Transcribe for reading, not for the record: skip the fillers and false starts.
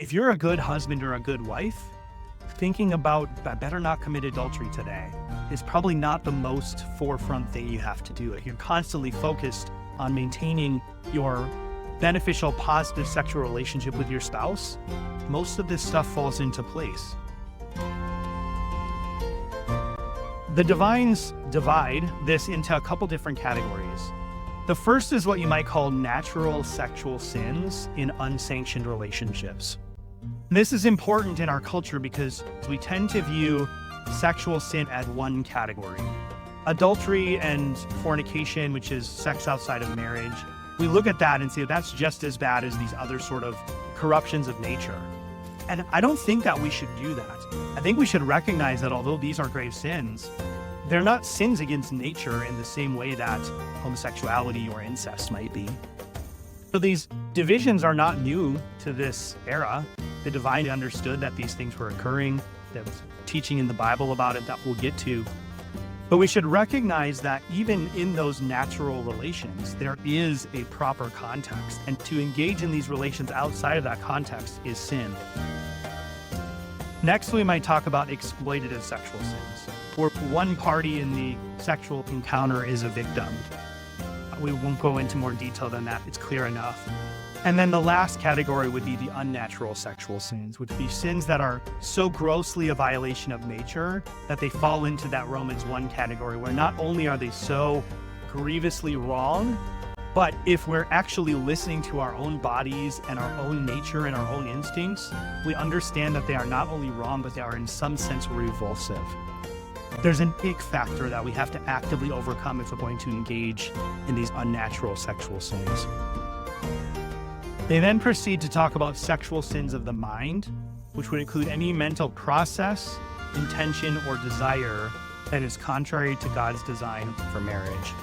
If you're a good husband or a good wife, thinking about I better not commit adultery today is probably not the most forefront thing you have to do. If you're constantly focused on maintaining your beneficial, positive sexual relationship with your spouse, most of this stuff falls into place. The divines divide this into a couple different categories. The first is what you might call natural sexual sins in unsanctioned relationships. This is important in our culture because we tend to view sexual sin as one category. Adultery and fornication, which is sex outside of marriage, we look at that and say that's just as bad as these other sort of corruptions of nature. And I don't think that we should do that. I think we should recognize that although these are grave sins, they're not sins against nature in the same way that homosexuality or incest might be. So these divisions are not new to this era. The divine understood that these things were occurring. There was teaching in the Bible about it that we'll get to. But we should recognize that even in those natural relations, there is a proper context. And to engage in these relations outside of that context is sin. Next, we might talk about exploitative sexual sins, where one party in the sexual encounter is a victim. We won't go into more detail than that. It's clear enough. And then the last category would be the unnatural sexual sins, which would be sins that are so grossly a violation of nature that they fall into that Romans 1 category, where not only are they so grievously wrong, but if we're actually listening to our own bodies and our own nature and our own instincts, we understand that they are not only wrong, but they are in some sense revulsive. There's an ick factor that we have to actively overcome if we're going to engage in these unnatural sexual sins. They then proceed to talk about sexual sins of the mind, which would include any mental process, intention, or desire that is contrary to God's design for marriage.